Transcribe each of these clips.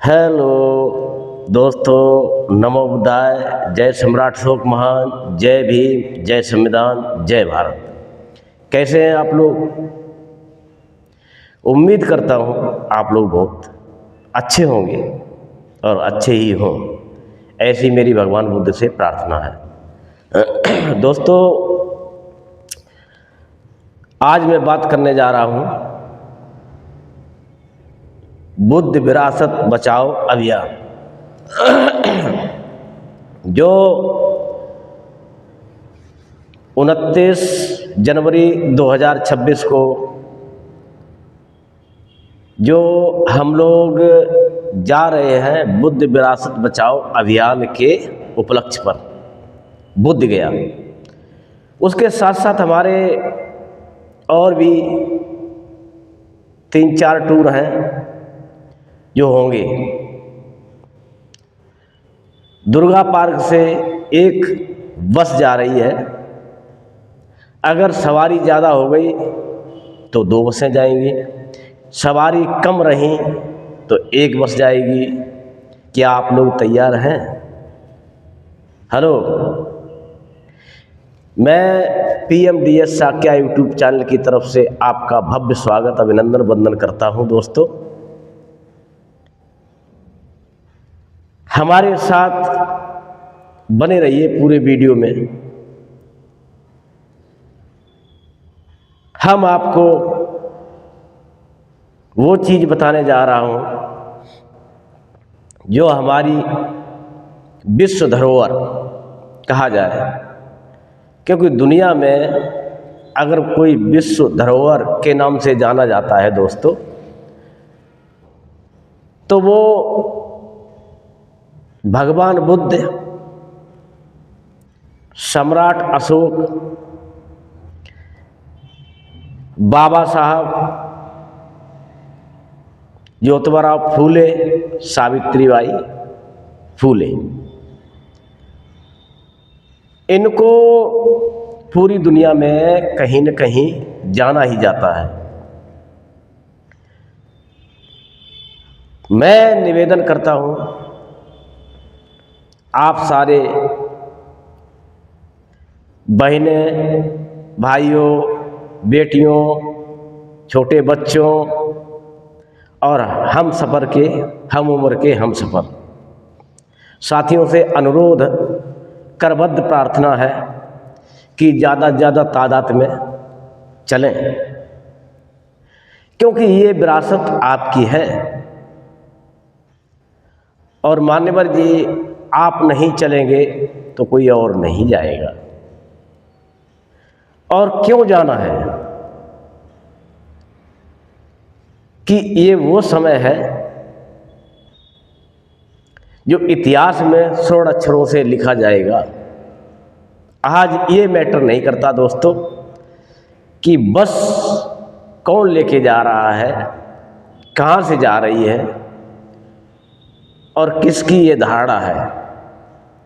Hello दोस्तों, नमो बुद्धाय। जय सम्राट अशोक महान, जय भीम, जय संविधान, जय भारत। कैसे हैं आप लोग? उम्मीद करता हूँ आप लोग बहुत अच्छे होंगे और अच्छे ही हों, ऐसी मेरी भगवान बुद्ध से प्रार्थना है। दोस्तों, आज मैं बात करने जा रहा हूँ बुद्ध विरासत बचाओ अभियान, जो 29 जनवरी 2026 को जो हम लोग जा रहे हैं बुद्ध विरासत बचाओ अभियान के उपलक्ष्य पर बुद्ध गया। उसके साथ साथ हमारे और भी 3-4 टूर हैं जो होंगे। दुर्गा पार्क से एक बस जा रही है। अगर सवारी ज़्यादा हो गई तो 2 बसें जाएंगी, सवारी कम रही तो 1 बस जाएगी। क्या आप लोग तैयार हैं? हेलो, मैं PMDS साक्या यूट्यूब चैनल की तरफ से आपका भव्य स्वागत, अभिनंदन, वंदन करता हूं। दोस्तों, हमारे साथ बने रहिए पूरे वीडियो में। हम आपको वो चीज़ बताने जा रहा हूँ जो हमारी विश्व धरोहर कहा जाए, क्योंकि दुनिया में अगर कोई विश्व धरोहर के नाम से जाना जाता है दोस्तों, तो वो भगवान बुद्ध, सम्राट अशोक, बाबा साहब ज्योतिबा फूले, सावित्रीबाई फूले, इनको पूरी दुनिया में कहीं न कहीं जाना ही जाता है। मैं निवेदन करता हूँ आप सारे बहनें, भाइयों, बेटियों, छोटे बच्चों और हम सफ़र के, हम उम्र के हम सफ़र साथियों से अनुरोध, करबद्ध प्रार्थना है कि ज़्यादा से ज़्यादा तादाद में चलें, क्योंकि ये विरासत आपकी है। और मान्यवर जी, आप नहीं चलेंगे तो कोई और नहीं जाएगा। और क्यों जाना है कि ये वो समय है जो इतिहास में स्वर्ण अक्षरों से लिखा जाएगा। आज ये मैटर नहीं करता दोस्तों कि बस कौन लेके जा रहा है, कहाँ से जा रही है और किसकी ये धारणा है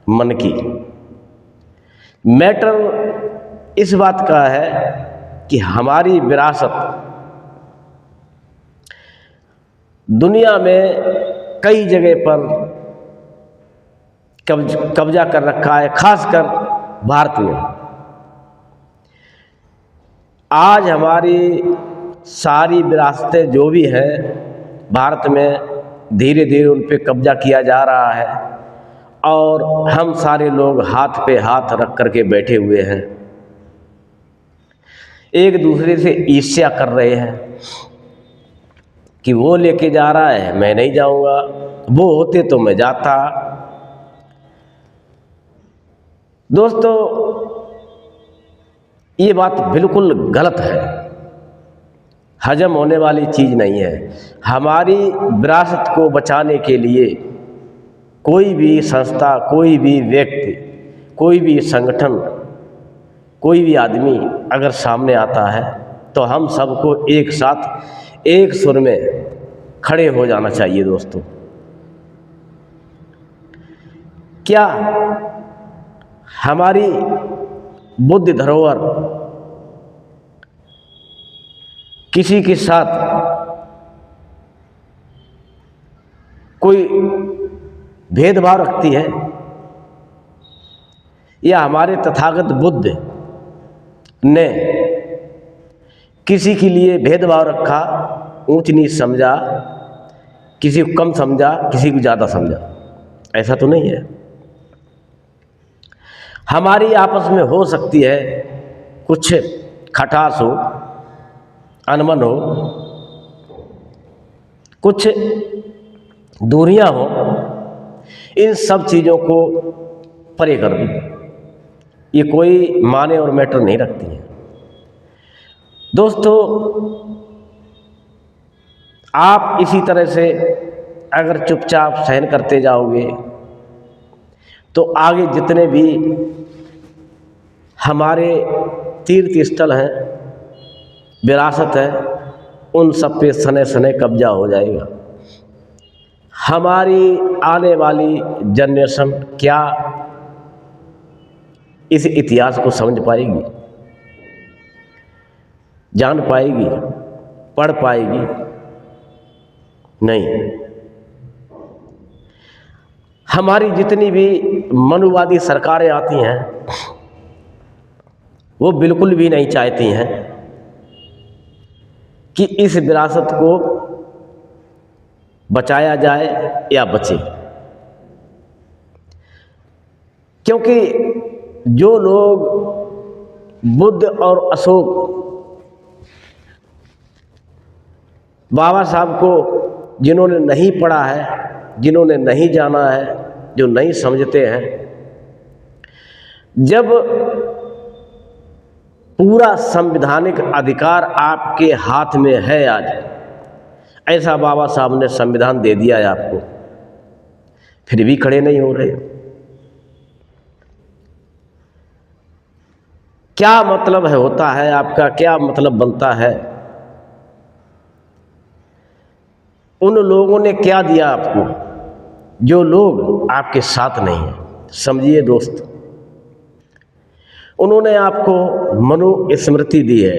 मन की। मैटर इस बात का है कि हमारी विरासत दुनिया में कई जगह पर कब्जा कर रखा है, खासकर भारत में। आज हमारी सारी विरासतें जो भी हैं भारत में, धीरे धीरे उन पे कब्जा किया जा रहा है और हम सारे लोग हाथ पे हाथ रख करके बैठे हुए हैं, एक दूसरे से ईर्ष्या कर रहे हैं कि वो लेके जा रहा है, मैं नहीं जाऊंगा, वो होते तो मैं जाता। दोस्तों, ये बात बिल्कुल गलत है, हजम होने वाली चीज़ नहीं है। हमारी विरासत को बचाने के लिए कोई भी संस्था, कोई भी व्यक्ति, कोई भी संगठन, कोई भी आदमी अगर सामने आता है तो हम सबको एक साथ एक सुर में खड़े हो जाना चाहिए। दोस्तों, क्या हमारी बुद्ध धरोहर किसी के साथ कोई भेदभाव रखती है, या हमारे तथागत बुद्ध ने किसी के लिए भेदभाव रखा, ऊंच नीच समझा, किसी को कम समझा, किसी को ज़्यादा समझा? ऐसा तो नहीं है। हमारी आपस में हो सकती है कुछ खटास हो, अनबन हो, कुछ दूरियां हो, इन सब चीज़ों को परे कर दूं, ये कोई माने और मैटर नहीं रखती है। दोस्तों, आप इसी तरह से अगर चुपचाप सहन करते जाओगे तो आगे जितने भी हमारे तीर्थ स्थल हैं, विरासत है, उन सब पे सने सने कब्जा हो जाएगा। हमारी आने वाली जनरेशन क्या इस इतिहास को समझ पाएगी, जान पाएगी, पढ़ पाएगी? नहीं। हमारी जितनी भी मनुवादी सरकारें आती हैं वो बिल्कुल भी नहीं चाहती हैं कि इस विरासत को बचाया जाए या बचे, क्योंकि जो लोग बुद्ध और अशोक बाबा साहब को जिन्होंने नहीं पढ़ा है, जिन्होंने नहीं जाना है, जो नहीं समझते हैं, जब पूरा संवैधानिक अधिकार आपके हाथ में है, आज ऐसा बाबा साहब ने संविधान दे दिया है आपको, फिर भी खड़े नहीं हो रहे। क्या मतलब है होता है आपका, क्या मतलब बनता है? उन लोगों ने क्या दिया आपको जो लोग आपके साथ नहीं हैं? समझिए दोस्त, उन्होंने आपको मनुस्मृति दी है,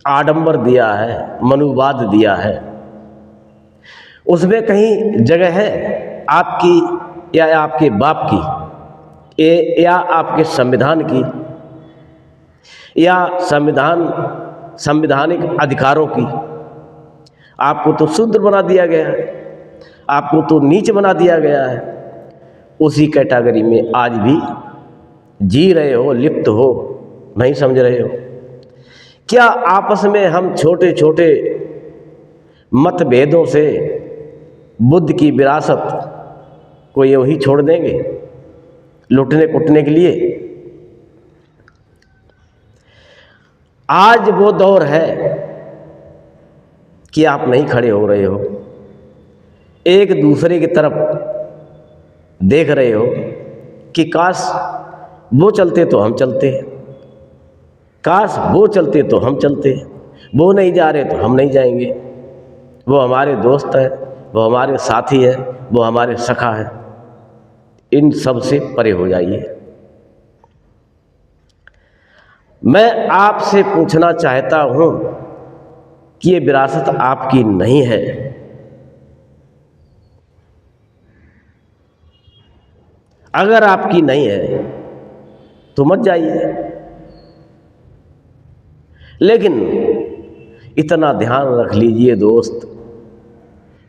आडंबर दिया है, मनुवाद दिया है। उसमें कहीं जगह है आपकी या आपके बाप की या आपके संविधान की या संवैधानिक अधिकारों की? आपको तो शूद्र बना दिया गया है, आपको तो नीच बना दिया गया है। उसी कैटेगरी में आज भी जी रहे हो, लिप्त हो, नहीं समझ रहे हो? क्या आपस में हम छोटे छोटे मतभेदों से बुद्ध की विरासत को यूं ही छोड़ देंगे लुटने कुटने के लिए? आज वो दौर है कि आप नहीं खड़े हो रहे हो, एक दूसरे की तरफ देख रहे हो कि काश वो चलते तो हम चलते, काश वो चलते तो हम चलते, वो नहीं जा रहे तो हम नहीं जाएंगे, वो हमारे दोस्त है, वो हमारे साथी है, वो हमारे सखा है। इन सब से परे हो जाइए। मैं आपसे पूछना चाहता हूं कि ये विरासत आपकी नहीं है, अगर आपकी नहीं है तो मत जाइए। लेकिन इतना ध्यान रख लीजिए दोस्त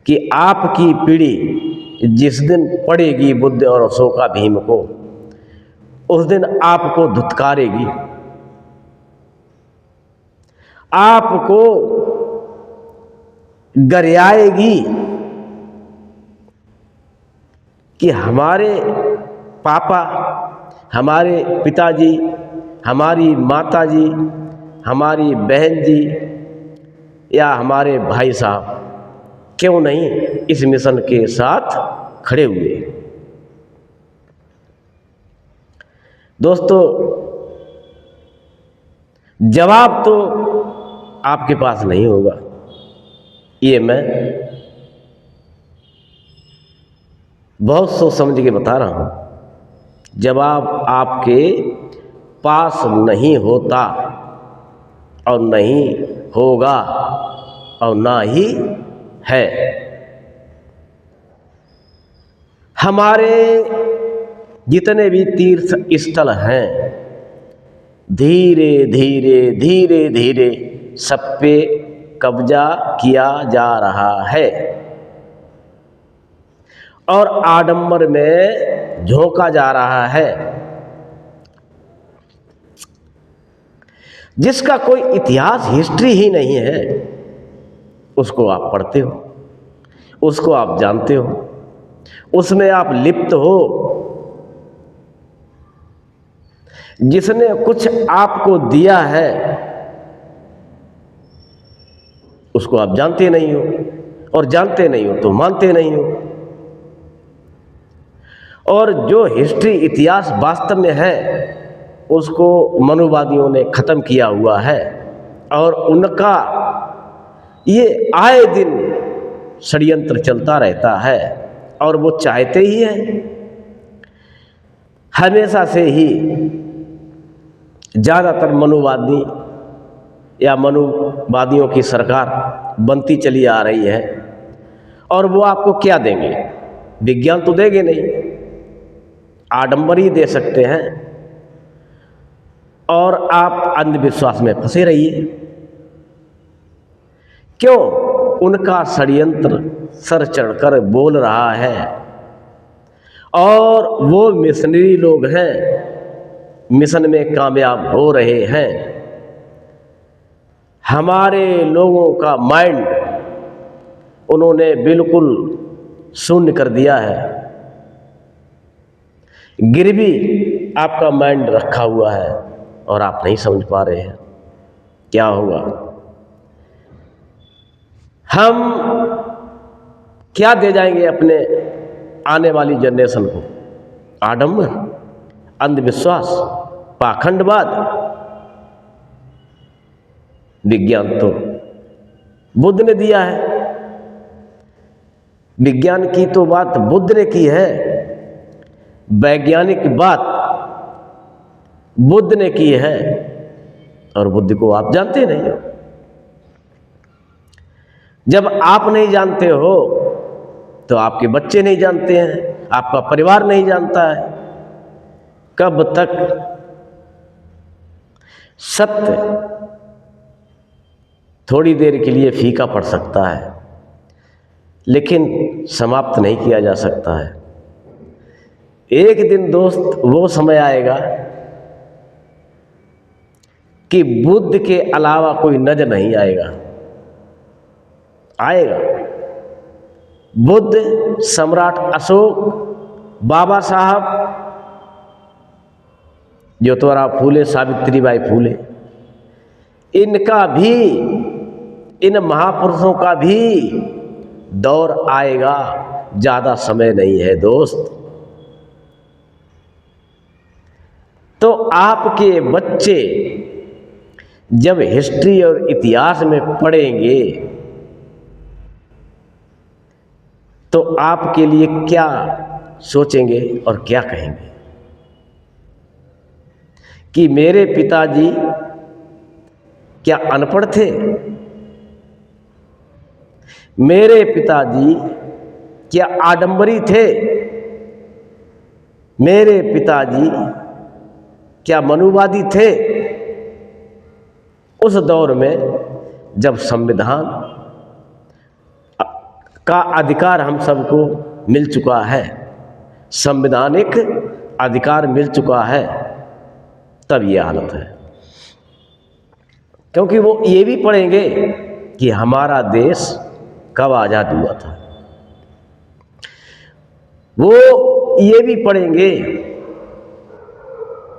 कि आपकी पीढ़ी जिस दिन पढ़ेगी बुद्ध और अशोका भीम को, उस दिन आपको धुतकारेगी, आपको गरियाएगी कि हमारे पापा, हमारे पिताजी, हमारी माताजी, हमारी बहन जी या हमारे भाई साहब क्यों नहीं इस मिशन के साथ खड़े हुए। दोस्तों, जवाब तो आपके पास नहीं होगा, ये मैं बहुत सोच समझ के बता रहा हूं। जवाब आपके पास नहीं होता और नहीं होगा और ना ही है। हमारे जितने भी तीर्थ स्थल हैं, धीरे धीरे धीरे धीरे सब पे कब्जा किया जा रहा है और आडंबर में झोंका जा रहा है। जिसका कोई इतिहास, हिस्ट्री ही नहीं है, उसको आप पढ़ते हो, उसको आप जानते हो, उसमें आप लिप्त हो। जिसने कुछ आपको दिया है उसको आप जानते नहीं हो, और जानते नहीं हो तो मानते नहीं हो। और जो हिस्ट्री, इतिहास वास्तव में है, उसको मनुवादियों ने ख़त्म किया हुआ है और उनका ये आए दिन षड्यंत्र चलता रहता है और वो चाहते ही हैं हमेशा से ही ज़्यादातर मनुवादी या मनुवादियों की सरकार बनती चली आ रही है। और वो आपको क्या देंगे? विज्ञान तो देंगे नहीं, आडंबर ही दे सकते हैं और आप अंधविश्वास में फंसे रहिए। क्यों? उनका षड्यंत्र सर चढ़कर बोल रहा है और वो मिशनरी लोग हैं, मिशन में कामयाब हो रहे हैं। हमारे लोगों का माइंड उन्होंने बिल्कुल शून्य कर दिया है। गिरवी आपका माइंड रखा हुआ है और आप नहीं समझ पा रहे हैं क्या होगा। हम क्या दे जाएंगे अपने आने वाली जनरेशन को? आडंबर, अंधविश्वास, पाखंडवाद। विज्ञान तो बुद्ध ने दिया है, विज्ञान की तो बात बुद्ध ने की है, वैज्ञानिक बात बुद्ध ने की है और बुद्ध को आप जानते नहीं हो। जब आप नहीं जानते हो तो आपके बच्चे नहीं जानते हैं, आपका परिवार नहीं जानता है। कब तक सत्य थोड़ी देर के लिए फीका पड़ सकता है लेकिन समाप्त नहीं किया जा सकता है। एक दिन दोस्त वो समय आएगा कि बुद्ध के अलावा कोई नजर नहीं आएगा। बुद्ध, सम्राट अशोक, बाबा साहब, ज्योतिराव फूले, सावित्रीबाई फूले, इनका भी, इन महापुरुषों का भी दौर आएगा। ज़्यादा समय नहीं है दोस्त। तो आपके बच्चे जब हिस्ट्री और इतिहास में पढ़ेंगे तो आपके लिए क्या सोचेंगे और क्या कहेंगे कि मेरे पिताजी क्या अनपढ़ थे? मेरे पिताजी क्या आडंबरी थे? मेरे पिताजी क्या मनुवादी थे? उस दौर में जब संविधान का अधिकार हम सबको मिल चुका है, संवैधानिक अधिकार मिल चुका है, तब ये हालत है। क्योंकि वो ये भी पढ़ेंगे कि हमारा देश कब आज़ाद हुआ था। वो ये भी पढ़ेंगे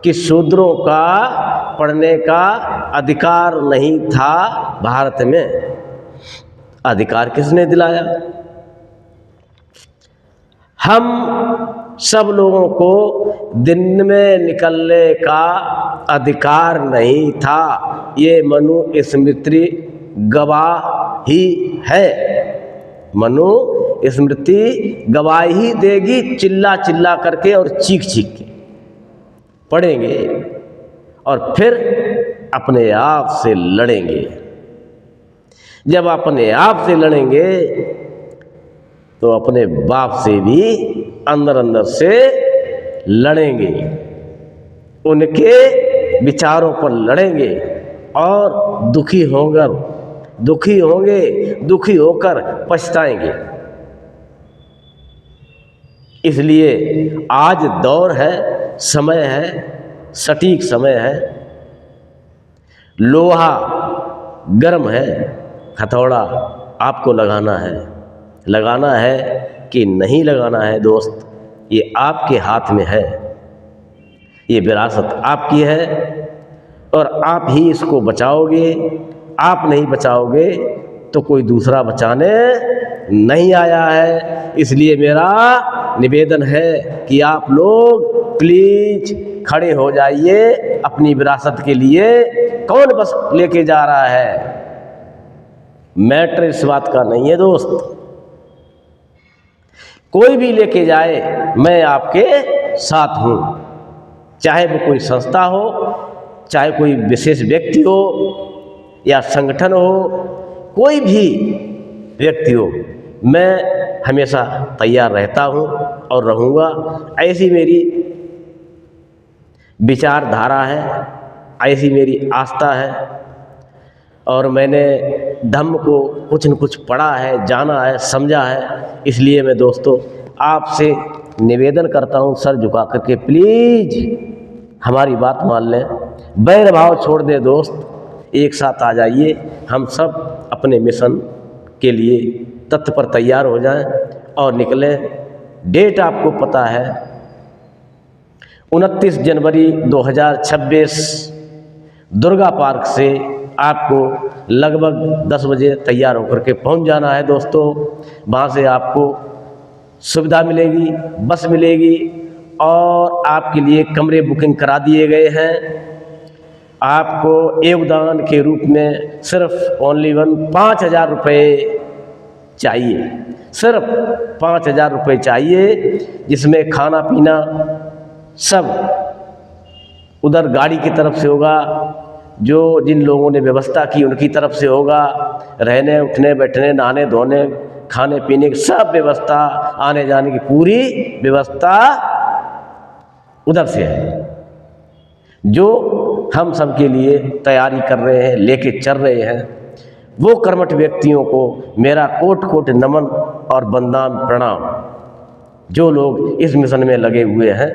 कि शूद्रों का पढ़ने का अधिकार नहीं था भारत में। अधिकार किसने दिलाया? हम सब लोगों को दिन में निकलने का अधिकार नहीं था। ये मनु स्मृति गवाह ही है। मनु स्मृति गवाही देगी, चिल्ला चिल्ला करके और चीख चीख के पढ़ेंगे और फिर अपने आप से लड़ेंगे। जब अपने आप से लड़ेंगे तो अपने बाप से भी अंदर अंदर से लड़ेंगे, उनके विचारों पर लड़ेंगे और दुखी होकर पछताएंगे। इसलिए आज दौर है, समय है, सटीक समय है, लोहा गर्म है, हथौड़ा आपको लगाना है कि नहीं लगाना है दोस्त, ये आपके हाथ में है। ये विरासत आपकी है और आप ही इसको बचाओगे। आप नहीं बचाओगे तो कोई दूसरा बचाने नहीं आया है। इसलिए मेरा निवेदन है कि आप लोग प्लीज खड़े हो जाइए अपनी विरासत के लिए। कौन बस लेके जा रहा है, मैटर इस बात का नहीं है दोस्त। कोई भी लेके जाए, मैं आपके साथ हूं। चाहे वो कोई संस्था हो, चाहे कोई विशेष व्यक्ति हो या संगठन हो, कोई भी व्यक्ति हो, मैं हमेशा तैयार रहता हूं और रहूँगा। ऐसी मेरी विचारधारा है, ऐसी मेरी आस्था है और मैंने धम्म को कुछ न कुछ पढ़ा है, जाना है, समझा है। इसलिए मैं दोस्तों आपसे निवेदन करता हूँ सर झुका करके, प्लीज हमारी बात मान लें, बैर भाव छोड़ दे दोस्त, एक साथ आ जाइए, हम सब अपने मिशन के लिए तत्पर तैयार हो जाएं और निकलें। डेट आपको पता है 29 जनवरी 2026 दुर्गा पार्क से आपको लगभग 10 बजे तैयार होकर के पहुंच जाना है दोस्तों। वहाँ से आपको सुविधा मिलेगी, बस मिलेगी और आपके लिए कमरे बुकिंग करा दिए गए हैं। आपको योगदान के रूप में सिर्फ ओनली 5,000 रुपये चाहिए, सिर्फ 5,000 रुपये चाहिए, जिसमें खाना पीना सब उधर गाड़ी की तरफ से होगा, जो जिन लोगों ने व्यवस्था की उनकी तरफ से होगा। रहने उठने बैठने नहाने धोने खाने पीने की सब व्यवस्था, आने जाने की पूरी व्यवस्था उधर से है। जो हम सब के लिए तैयारी कर रहे हैं, लेके चल रहे हैं, वो कर्मठ व्यक्तियों को मेरा कोटि कोटि नमन और वंदन प्रणाम। जो लोग इस मिशन में लगे हुए हैं,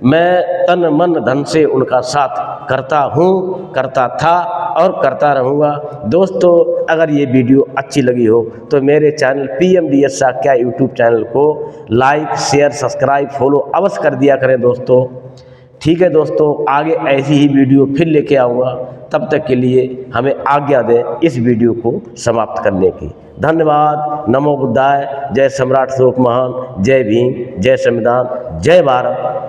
मैं तन मन धन से उनका साथ करता हूँ, करता था और करता रहूँगा। दोस्तों अगर ये वीडियो अच्छी लगी हो तो मेरे channel PMDS Sakya YouTube channel को लाइक शेयर सब्सक्राइब फॉलो अवश्य कर दिया करें दोस्तों। ठीक है दोस्तों, आगे ऐसी ही वीडियो फिर लेके आऊँगा। तब तक के लिए हमें आज्ञा दें इस वीडियो को समाप्त करने की। धन्यवाद। नमो बुद्धाय। जय सम्राट अशोक महान। जय भीम। जय संविधान। जय भारत।